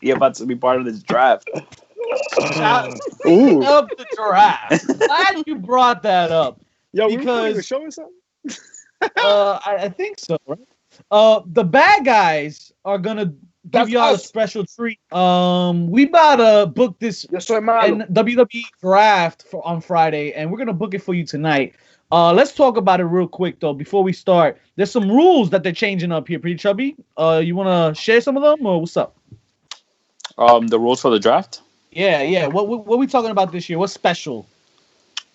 you're about to be part of this draft. Speaking of the draft, glad you brought that up. Yo, because we show or something? I think so, right? The bad guys are gonna give y'all a special treat. We about to book this WWE draft on Friday, and we're gonna book it for you tonight. Let's talk about it real quick though before we start. There's some rules that they're changing up here, pretty chubby. You wanna share some of them, or what's up? The rules for the draft. Yeah. What are we talking about this year? What's special?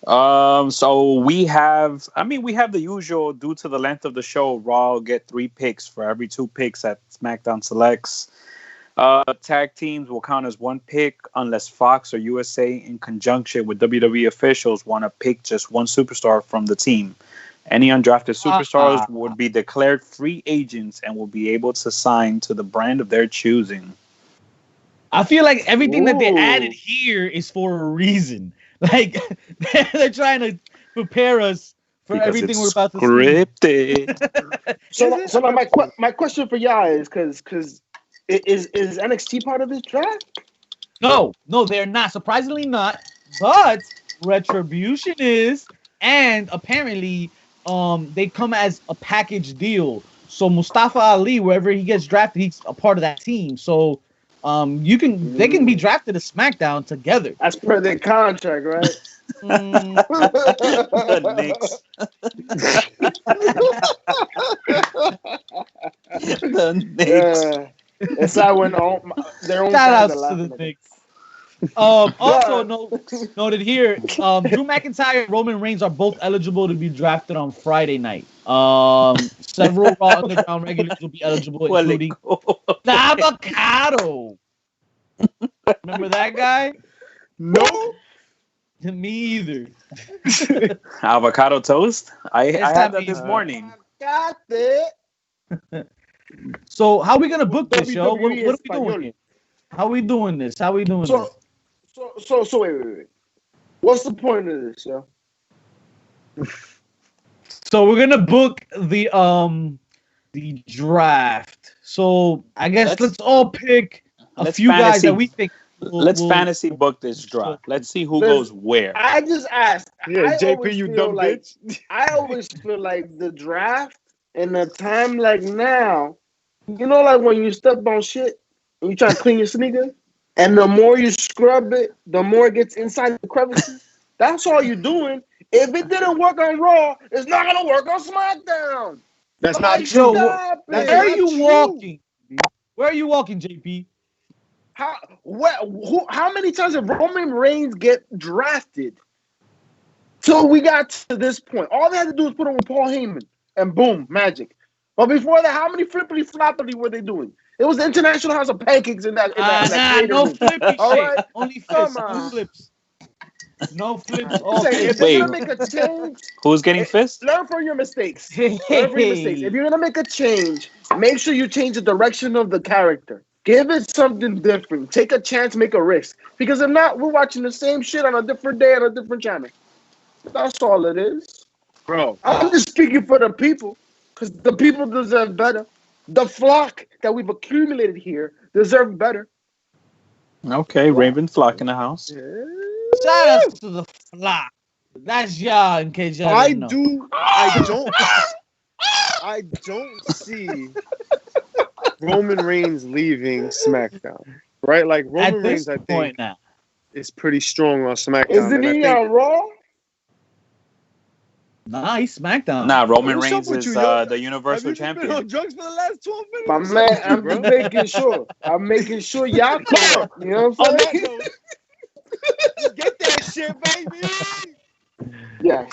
So we have the usual. Due to the length of the show, Raw will get 3 picks for every 2 picks that SmackDown selects. Tag teams will count as 1 pick unless Fox or USA, in conjunction with WWE officials, want to pick just 1 superstar from the team. Any undrafted superstars would be declared free agents and will be able to sign to the brand of their choosing. I feel like everything that they added here is for a reason. Like they're trying to prepare us for everything we're about to see. Scripted. so my question for y'all is because is NXT part of this draft? No, they're not. Surprisingly not. But Retribution is, and apparently they come as a package deal. So Mustafa Ali, wherever he gets drafted, he's a part of that team. So they can be drafted to SmackDown together. As per their contract, right? The Knicks. The Knicks. It's like when their own shout outs to the Knicks. Also noted here, Drew McIntyre and Roman Reigns are both eligible to be drafted on Friday night. Several Raw Underground regulars will be eligible, including the Avocado. Remember that guy? No. Me either. Avocado toast? I had that this morning. Got it. So how are we gonna book this, yo? What are we doing here? How are we doing this? So wait. What's the point of this, yo? So we're gonna book the draft. So I guess let's all pick a few guys that we think. Let's fantasy book this draft. Let's see who goes where. I just asked. Yeah, JP, you dumb bitch. I always feel like the draft in a time like now, you know, like when you step on shit and you try to clean your sneakers, and the more you scrub it, the more it gets inside the crevices. That's all you're doing. If it didn't work on Raw, it's not gonna work on SmackDown. That's not true. Where are you walking? Where are you walking, JP? How many times did Roman Reigns get drafted? Till we got to this point. All they had to do was put him with Paul Heyman, and boom, magic. But before that, how many flippity floppity were they doing? It was the International House of Pancakes in that. No flippy shit. Right? Only flips. No flips. No flips. If they're gonna make a change, who's getting fist? Learn from your mistakes. Learn from your mistakes. If you're gonna make a change, make sure you change the direction of the character. Give it something different. Take a chance, make a risk. Because if not, we're watching the same shit on a different day on a different channel. That's all it is. Bro, I'm just speaking for the people. Because the people deserve better. The flock that we've accumulated here deserve better. Okay, Raven flock in the house. Yeah. Shout out to the flock. That's y'all, in case y'all I didn't know. I don't see Roman Reigns leaving SmackDown. Right? Like Roman Reigns, I think, is pretty strong on SmackDown. Isn't he on Raw? Nah, he's SmackDown. Nah, Roman Reigns is the Universal Champion. Have you been on drugs for the last 12 minutes? My man, I'm just making sure. I'm making sure y'all come. You know what I'm saying? Get that shit, baby. Yes.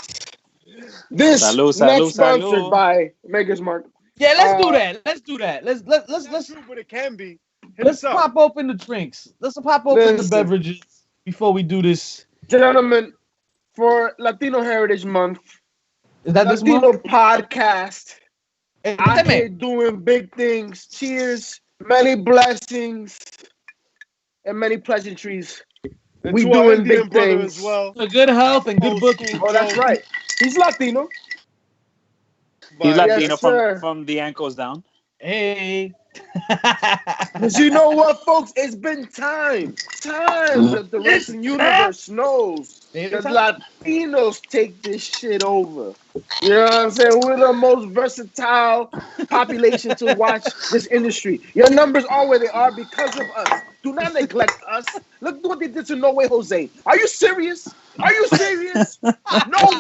This next sponsored by Maker's Mark. Yeah, let's do that. Let's do that. Let's but it can be. Let's pop open the drinks. Let's pop open the beverages before we do this. Gentlemen, for Latino Heritage Month, is that Latino this month? podcast. I'm here doing big things. Cheers, many blessings, and many pleasantries. And we doing big things as well. For good health and good booking. Oh, that's right. He's Latino. He's Latino from the ankles down. Hey. Because you know what, folks? It's been time that the wrestling universe knows that Latinos take this shit over. You know what I'm saying? We're the most versatile population to watch this industry. Your numbers are where they are because of us. Do not neglect us. Look what they did to No Way Jose. Are you serious? Are you serious? No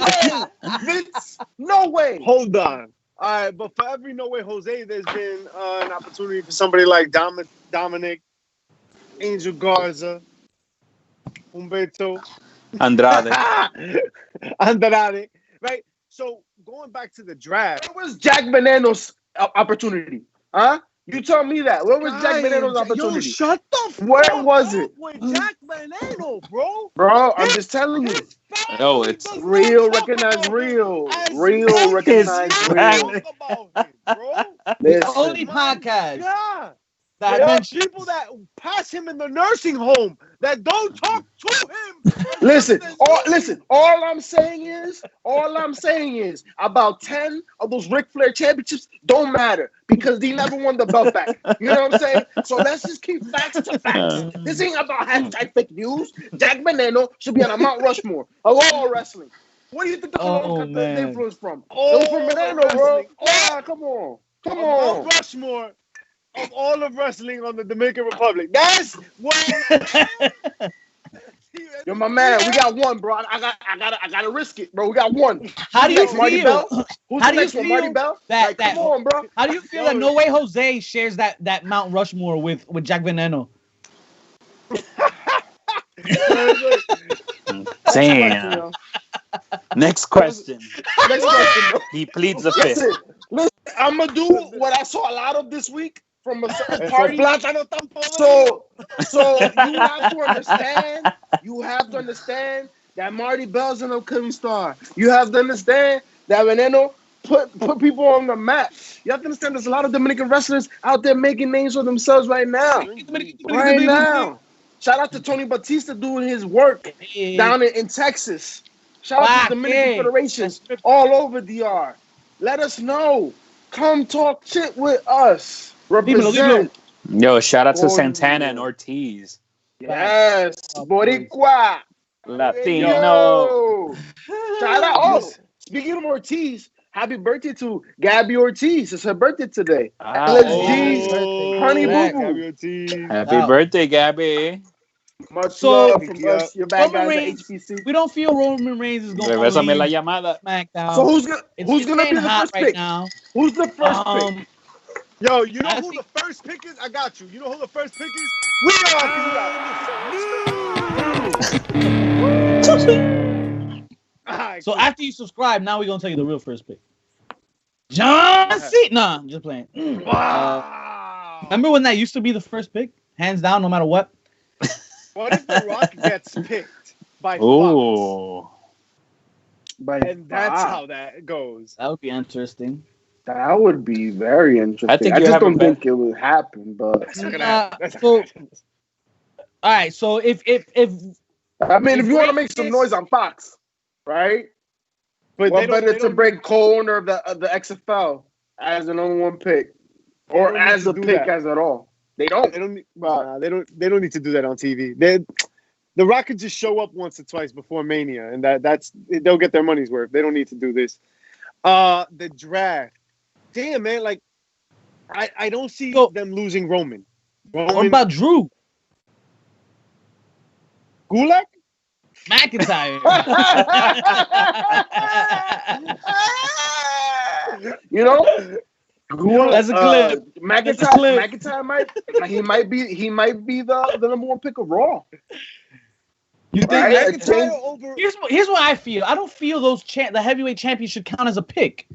way, Vince. No way. Hold on. All right, but for every No Way Jose, there's been an opportunity for somebody like Dominic, Angel Garza, Humberto, Andrade, right? So going back to the draft, where was Jack Veneno's opportunity? Huh? You tell me that. Where was Jack Veneno's opportunity? Yo, shut the fuck Where was it? with Jack Veneno, bro? Bro, I'm just telling you. No, it's real, recognize real. Real, recognize real. The only podcast. Yeah. There are people that pass him in the nursing home that don't talk to him. Listen, all I'm saying is about 10 of those Ric Flair championships don't matter because he never won the belt back. You know what I'm saying? So let's just keep facts to facts. This ain't about hashtag fake news. Jack Veneno should be on a Mount Rushmore of all wrestling. What do you think the got the influence from? It was from Veneno, bro. Yeah, come on. Mount Rushmore of all of wrestling on the Dominican Republic. That's what. Yo, my man, we got one, bro. I gotta risk it, bro. We got one. How do you feel? Marty Bell? Who's how the do you next one? Marty feel Bell? that come on, bro? How do you feel that No Way Jose shares that Mount Rushmore with Jack Veneno? Damn. Next question. He pleads the fifth. Listen, I'm gonna do what I saw a lot of this week from a certain party. So you have to understand that Marty Bell's an upcoming star. You have to understand that Veneno put people on the map. You have to understand there's a lot of Dominican wrestlers out there making names for themselves right now. Right now. Shout out to Tony Batista doing his work down in Texas. Shout out to the Dominican Federation all over DR. Let us know. Come talk shit with us. Represent. Yo, shout out to Santana and Ortiz. Yes. Boricua. Latino. Shout out. Oh, speaking of Ortiz, happy birthday to Gabby Ortiz. It's her birthday today. LSG, Honey Boo Boo. Happy birthday, Gabby. Much love from us, your bad guys at HPC. We don't feel Roman Reigns is going to leave la llamada. SmackDown. So who's gonna be the first pick? Now. Who's the first pick? Yo, you know who the first pick is? I got you. You know who the first pick is? We are. So after you subscribe, now we're gonna tell you the real first pick. John Cena. Nah, I'm just playing. Wow. Remember when that used to be the first pick, hands down, no matter what. What if The Rock gets picked by Fox? And that's how that goes. That would be interesting. That would be very interesting. I just don't think it would happen, but that's not gonna happen. All right, so if I mean, if you want to make some noise on Fox, right? But what better to break co-owner of the XFL as an number one pick, or as a pick as at all? They don't need to do that on TV. The Rock could just show up once or twice before Mania, and they'll get their money's worth. They don't need to do this. The draft. Damn, man, like I don't see them losing Roman. What about Drew? Gulak? McIntyre. You know? That's a clip. McIntyre might be the number one pick of Raw. You think McIntyre over? Here's what I feel. I don't feel the heavyweight champions should count as a pick.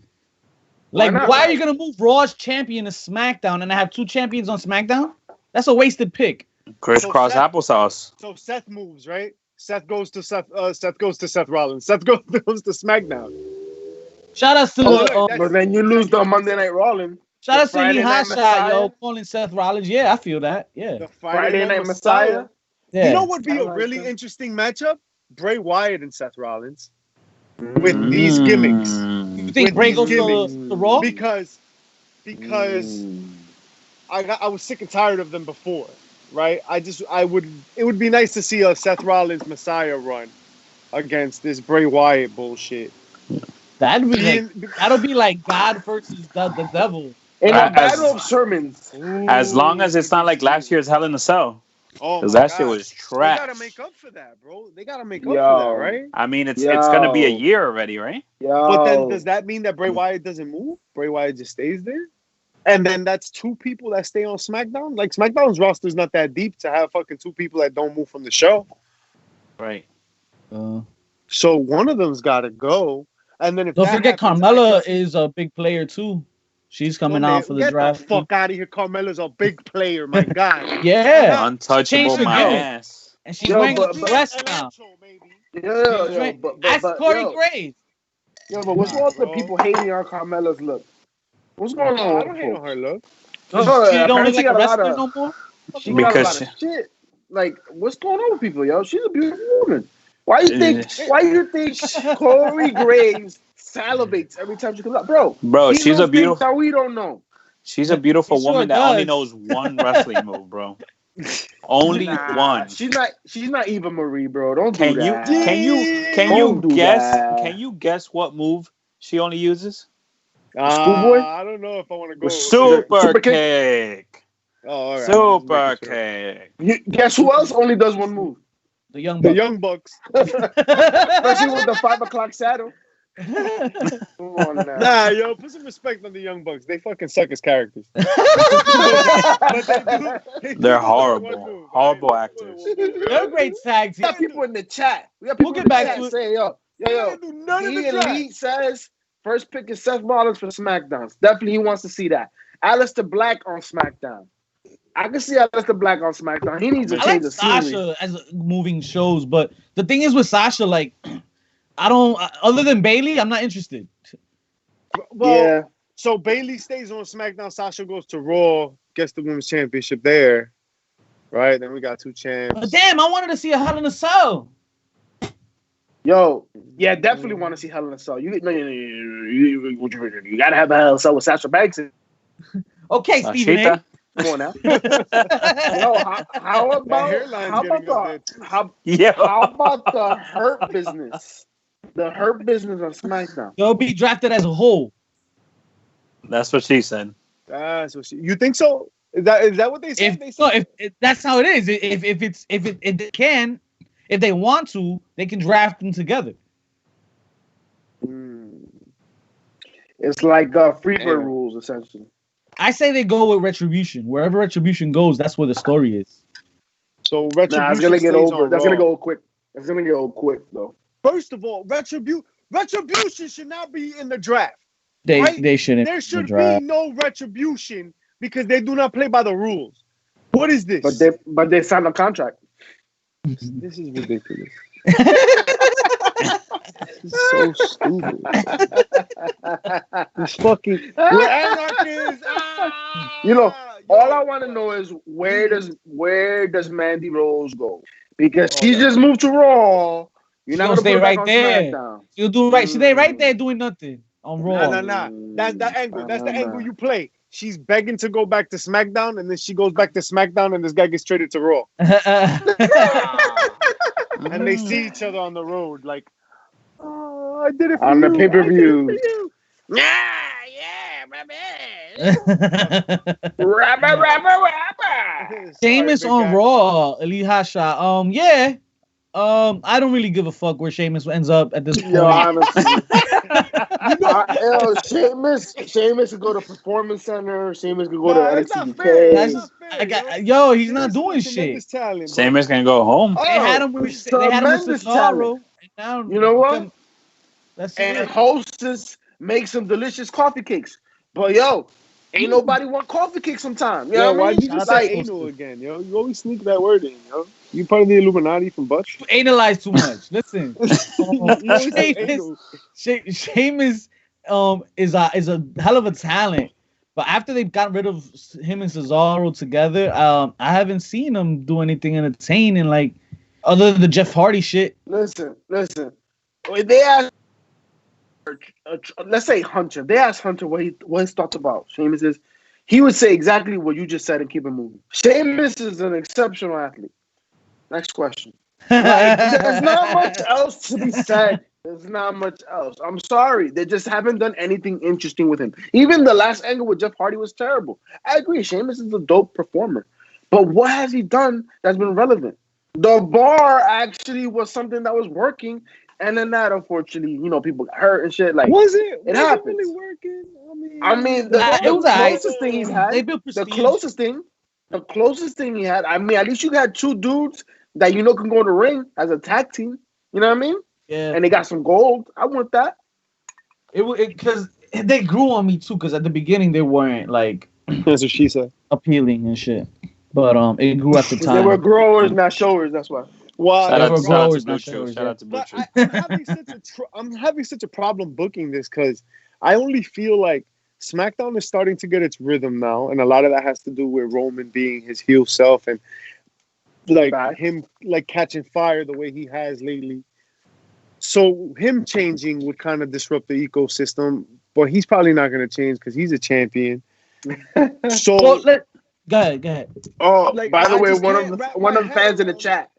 Like, why are you gonna move Raw's champion to SmackDown and have two champions on SmackDown? That's a wasted pick. Crisscross applesauce. So Seth moves, right? Seth goes to Seth Rollins. Seth goes to SmackDown. Shout out to but then you lose the Monday Night Rollins. Shout out to Hashad, yo, calling Seth Rollins. Yeah, I feel that. Yeah. The Friday Night Messiah. Yeah. You know what would be a really interesting matchup? Bray Wyatt and Seth Rollins. With these gimmicks. You think Bray goes to Raw? Because I was sick and tired of them before, right? It would be nice to see a Seth Rollins Messiah run against this Bray Wyatt bullshit. That'll be like God versus the devil. In a battle of sermons. As long as it's not like last year's Hell in a Cell. Oh, because that shit was trash. They gotta make up for that, bro. They gotta make up for that, right? I mean, it's gonna be a year already, right? But then, does that mean that Bray Wyatt doesn't move? Bray Wyatt just stays there, and then that's two people that stay on SmackDown. Like SmackDown's roster's not that deep to have fucking two people that don't move from the show, right? So one of them's got to go, and then if don't forget, Carmella is a big player too. She's coming out for the draft. Get the fuck out of here. Carmella's a big player, my God. Yeah. Untouchable, my ass. And she's wearing a dress now. Ask Corey Graves. Yo, but what's wrong with the people hating on Carmella's look? What's going on? I don't hate on her look. She don't look like a wrestler no more? She got a lot of shit. Like, what's going on with people, yo? She's a beautiful woman. Why you think Corey Graves salivates every time she comes out, bro? She's a beautiful. That we don't know. She's a beautiful woman that only knows one wrestling move, bro. Only one. She's not Eva Marie, bro. Don't do that. Can you guess what move she only uses? Schoolboy? I don't know if I want to go. Super kick. Oh, all right. Super kick. Guess who else only does one move? The Young Bucks. Especially with the 5 o'clock saddle. Come on now. Nah, yo, put some respect on the Young Bucks. They fucking suck as characters. But they're horrible. Horrible actors. They're great tags. We got people in the chat. We'll get back to it. Say, yo. He Elite says first pick is Seth Rollins for SmackDown. Definitely he wants to see that. Aleister Black on SmackDown. I can see Aleister Black on SmackDown. He needs to change the scenery. Sasha as moving shows, but the thing is with Sasha, like, I don't. Other than Bayley, I'm not interested. Well, so Bayley stays on SmackDown. Sasha goes to Raw, gets the Women's Championship there, right? Then we got 2 champs. But damn, I wanted to see a Hell in a Cell. Yo, definitely want to see Hell in a Cell. You gotta have a Hell in a Cell with Sasha Banks. Okay, Stephen A. Come on now. Yo, how about the Hurt Business? The Hurt Business on SmackDown. They'll be drafted as a whole. That's what she said. That's what you think so? Is that what they said? If that's how it is. If they can, if they want to, they can draft them together. It's like Freebird rules, essentially. I say they go with Retribution. Wherever Retribution goes, that's where the story is. So Retribution it's gonna get over. That's gonna go quick. It's gonna go quick though. First of all, Retribution should not be in the draft. They shouldn't. There should be no Retribution because they do not play by the rules. What is this? But they signed a contract. This is ridiculous. This is so stupid. This fucking we're anarchists. All I want to know is where does Mandy Rose go? Because she just moved to Raw. You're not gonna stay right there. SmackDown. You'll do right. She's right there doing nothing on Raw. Nah. That's the angle. That's the angle you play. She's begging to go back to SmackDown, and then she goes back to SmackDown, and this guy gets traded to Raw. And they see each other on the road, like, oh, I did it for on you. The pay-per-view. Rapper. Sheamus on Raw, Elite Hot Shot. I don't really give a fuck where Sheamus ends up at this point. Yo, honestly. Sheamus could go to Performance Center. Sheamus could go to NXT UK. He's not doing shit. Sheamus can go home. They had him with Cesaro. You know what? And Hostess makes some delicious coffee cakes. But ain't nobody want coffee cakes sometimes. You know what I mean? Why did you say anal again, yo? You always sneak that word in, yo. You part of the Illuminati from Butch? You analyze too much. Listen, Sheamus is a hell of a talent, but after they've got rid of him and Cesaro together, I haven't seen him do anything entertaining, like other than the Jeff Hardy shit. Listen. When they asked, let's say Hunter, they asked Hunter what his thoughts about Sheamus is. he would say exactly what you just said and keep it moving. Sheamus is an exceptional athlete. Next question. Like, there's not much else to be said. There's not much else. I'm sorry. They just haven't done anything interesting with him. Even the last angle with Jeff Hardy was terrible. I agree. Sheamus is a dope performer. But what has he done that's been relevant? The bar actually was something that was working. And then that, unfortunately, you know, people got hurt and shit. Like, was it happens. really working? I mean, the closest thing he had. The closest thing he had. I mean, at least you had two dudes that you know can go in the ring as a tag team. You know what I mean? Yeah. And they got some gold. I want that. Because they grew on me too. Because at the beginning they weren't like. That's what she said. Appealing and shit. But it grew at the time. They were growers, not showers. That's why. Well, shout out to Blue Chew. I'm having such a problem booking this because I only feel like SmackDown is starting to get its rhythm now, and a lot of that has to do with Roman being his heel self and like him like catching fire the way he has lately. So him changing would kind of disrupt the ecosystem, but he's probably not going to change because he's a champion. So go ahead. Oh, like, by the way, one of the fans in the chat.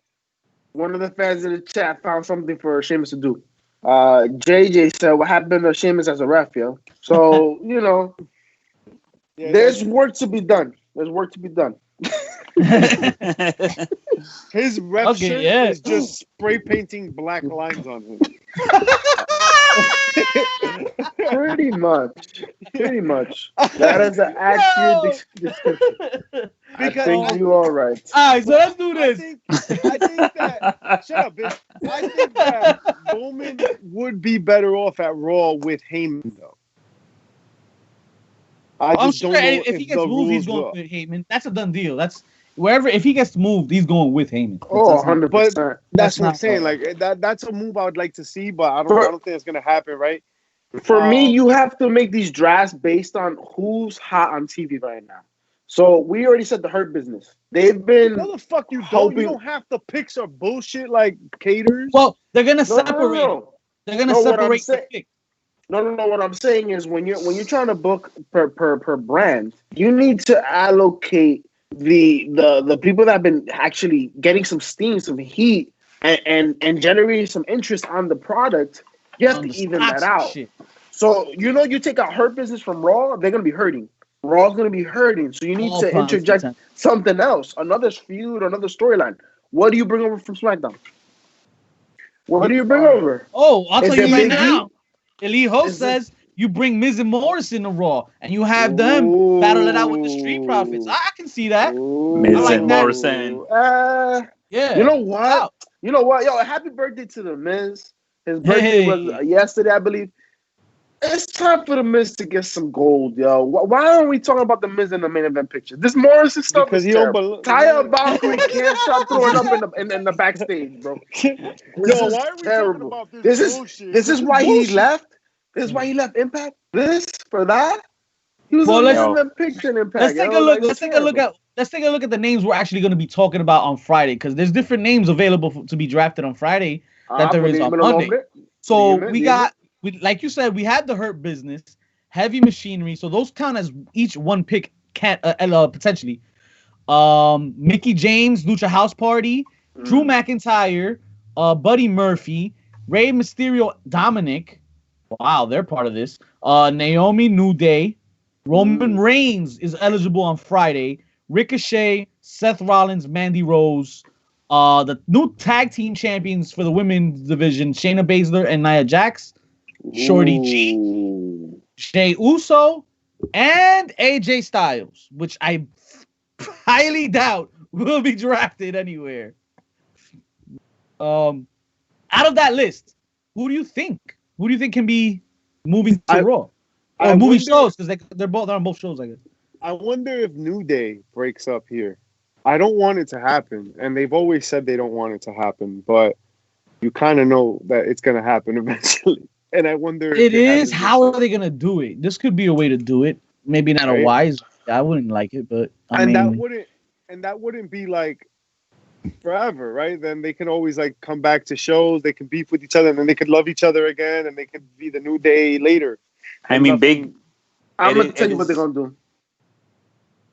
One of the fans in the chat found something for Sheamus to do. JJ said, "What happened to Sheamus as a ref, yo?" So you know, there's work to be done. There's work to be done. His ref shirt is just spray painting black lines on him. Pretty much. That is an accurate description. I think you are right. All right, so let's do this. I think that shut up, bitch. I think that Roman would be better off at Raw with Heyman, though. I'm sure if he gets moved, he's going with Heyman. That's a done deal. That's wherever. If he gets moved, he's going with Heyman. Oh, 100%. But that's what I'm saying. Like that's a move I would like to see, but I don't think it's gonna happen, right? For me, you have to make these drafts based on who's hot on TV right now. So we already said the Hurt Business. They've been. No, the fuck you don't. You don't have to pick some bullshit like caters. Well, they're gonna separate. No. They're gonna separate the pick. No. What I'm saying is when you're trying to book per brand, you need to allocate the people that have been actually getting some steam, some heat, and generating some interest on the product. You have to even that out. Shit. So you take out Hurt Business from Raw, they're gonna be hurting. Raw's gonna be hurting. So you need to interject something else, another feud, another storyline. What do you bring over from SmackDown? What do you bring over? Oh, I'll tell you right now. Elite Host says you bring Miz and Morrison to Raw, and you have them battle it out with the Street Profits. I can see that. Miz and Morrison. Yeah. You know what? Yo, happy birthday to the Miz. His birthday was yesterday, I believe. It's time for the Miz to get some gold, yo. Why aren't we talking about the Miz in the main event picture? This Morrison stuff is terrible. Taya Valkyrie can't stop throwing up in the backstage, bro. Why are we talking about this bullshit? This is why he left. This is why he left Impact. This for that. He was in the picture in Impact. Let's take a look. Let's take a look at the names we're actually going to be talking about on Friday, because there's different names available to be drafted on Friday that there is on Monday. So we got. Like you said, we had the Hurt Business, Heavy Machinery, so those count as each one pick potentially. Mickey James, Lucha House Party, Drew McIntyre, Buddy Murphy, Rey Mysterio, Dominic. Wow, they're part of this. Naomi, New Day, Roman Reigns is eligible on Friday. Ricochet, Seth Rollins, Mandy Rose. The new tag team champions for the women's division, Shayna Baszler and Nia Jax. Shorty G, Jey Uso, and AJ Styles, which I highly doubt will be drafted anywhere. Out of that list, who do you think? Who do you think can be moving to Raw? Or moving shows, because they're on both shows, I guess. I wonder if New Day breaks up here. I don't want it to happen, and they've always said they don't want it to happen, but you kind of know that it's going to happen eventually. And I wonder if how are they gonna do it? This could be a way to do it. Maybe not a wise. I wouldn't like it, but that wouldn't be like forever, right? Then they can always like come back to shows. They can beef with each other, and then they could love each other again, and they could be the New Day later. I mean, I'm gonna tell you what they're gonna do.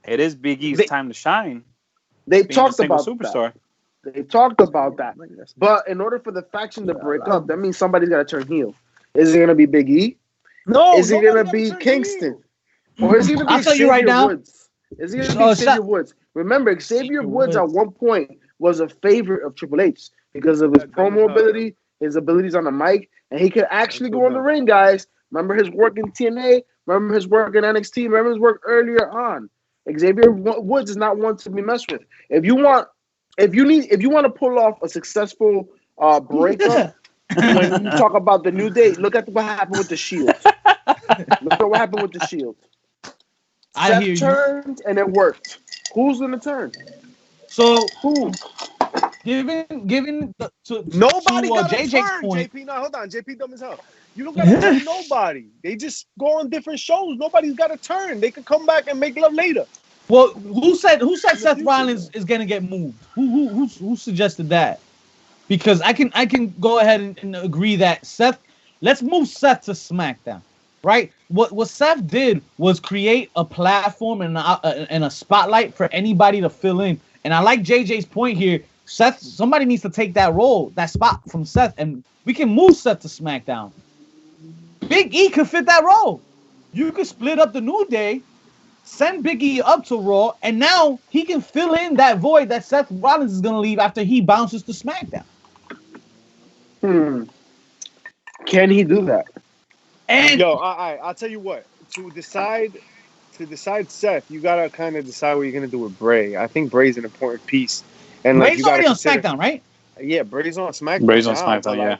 It is Big E's time to shine. They Being talked a single about superstar. They talked about that. But in order for the faction to break up, that means somebody's got to turn heel. Is it going to be Big E? No. Is it going to be Kingston? Or is it going to be Xavier Woods? Is it going to be Xavier Woods? Remember, Xavier Woods at one point was a favorite of Triple H because of his promo ability, his abilities on the mic, and he could actually go in the ring, guys. Remember his work in TNA? Remember his work in NXT? Remember his work earlier on? Xavier Woods is not one to be messed with. If you want to pull off a successful breakup, when you talk about the New Day, look at what happened with the Shield. Look at what happened with the Shield. Seth turned and it worked. Who's gonna turn? So who? Given Nobody got JJ's turn, point. JP. Now hold on, JP dumb as hell. You don't gotta turn nobody. They just go on different shows. Nobody's got to turn. They could come back and make love later. Well, who said Seth Rollins is gonna get moved? Who suggested that? Because I can go ahead and agree that let's move Seth to SmackDown, right? What Seth did was create a platform and a spotlight for anybody to fill in. And I like JJ's point here. Somebody needs to take that role, that spot from Seth, and we can move Seth to SmackDown. Big E could fit that role. You could split up the New Day, send Big E up to Raw, and now he can fill in that void that Seth Rollins is going to leave after he bounces to SmackDown. Can he do that? And I'll tell you what. To decide Seth, you gotta kind of decide what you're gonna do with Bray. I think Bray's an important piece. And Bray's already on SmackDown, right? Yeah, Bray's on SmackDown. Bray's on SmackDown, yeah.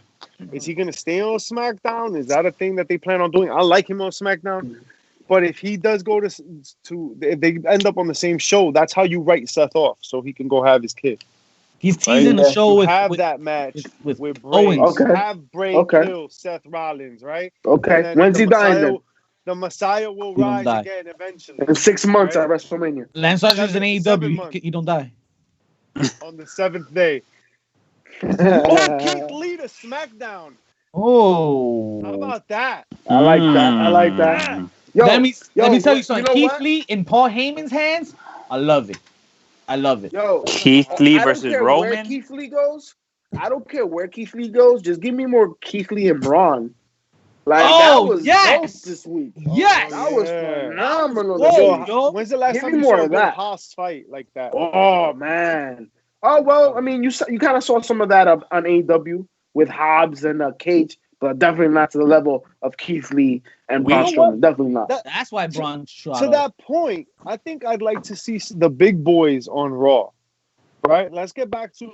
Is he gonna stay on SmackDown? Is that a thing that they plan on doing? I like him on SmackDown. But if he does go if they end up on the same show, that's how you write Seth off, so he can go have his kid. He's teasing the show with that match with Bray. Owens. Okay. Have Bray kill Seth Rollins, right? Okay. When's he dying then? The Messiah will rise again eventually. In 6 months at WrestleMania. Lance Archer's in AEW. You don't die. On the 7th day. Or Keith Lee to SmackDown. Oh. How about that? I like that. Yo, let me tell you something. Keith Lee in Paul Heyman's hands, I love it. Yo, Keith Lee versus Roman. Where Keith Lee goes. I don't care where Keith Lee goes. Just give me more Keith Lee and Braun. That was dope this week. Yes, that was phenomenal. When's the last time you saw a good Haas fight like that? Oh man. Oh well, I mean, you kind of saw some of that on AEW with Hobbs and Cage, but definitely not to the level of Keith Lee and Braun Strowman. Definitely not. That's why Braun shot to that point, I think I'd like to see the big boys on Raw. Right? Let's get back to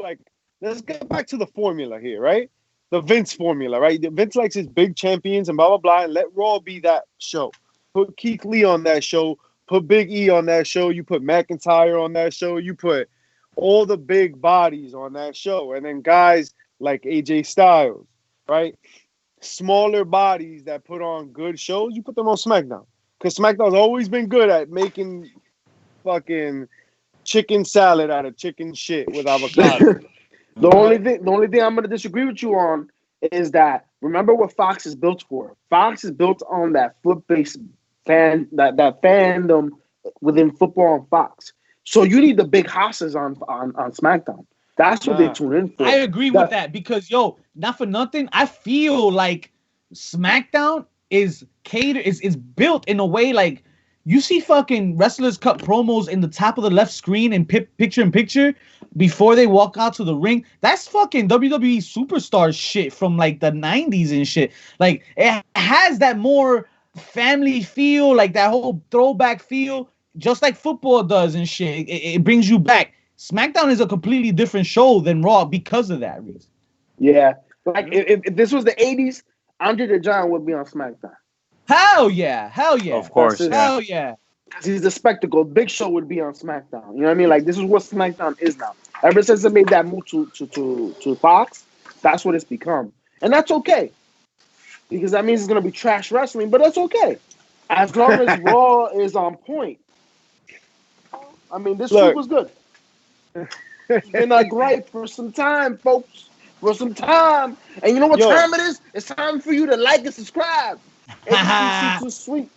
the formula here, right? The Vince formula, right? Vince likes his big champions and blah, blah, blah, and let Raw be that show. Put Keith Lee on that show. Put Big E on that show. You put McIntyre on that show. You put all the big bodies on that show. And then guys like AJ Styles, right? Smaller bodies that put on good shows, you put them on SmackDown. Because SmackDown's always been good at making fucking chicken salad out of chicken shit with avocado. The only thing I'm going to disagree with you on is that remember what Fox is built for. Fox is built on that foot-based that fandom within football on Fox. So you need the big hosses on SmackDown. That's what they tune in for. I agree with that because not for nothing, I feel like SmackDown is built in a way like you see fucking wrestlers cut promos in the top of the left screen and picture-in-picture before they walk out to the ring. That's fucking WWE superstar shit from like the 90s and shit. Like it has that more family feel, like that whole throwback feel, just like football does and shit. It brings you back. SmackDown is a completely different show than Raw because of that reason. Yeah. Like if this was the 80s, Andre the Giant would be on SmackDown. Hell yeah. Of course. Hell yeah. He's the spectacle. Big Show would be on SmackDown. You know what I mean? Like this is what SmackDown is now. Ever since they made that move to Fox, that's what it's become. And that's okay. Because that means it's gonna be trash wrestling, but that's okay. As long as Raw is on point. I mean, this week was good. It's been great for some time, folks. For some time. And you know what time it is? It's time for you to like and subscribe. ABC Too Sweet.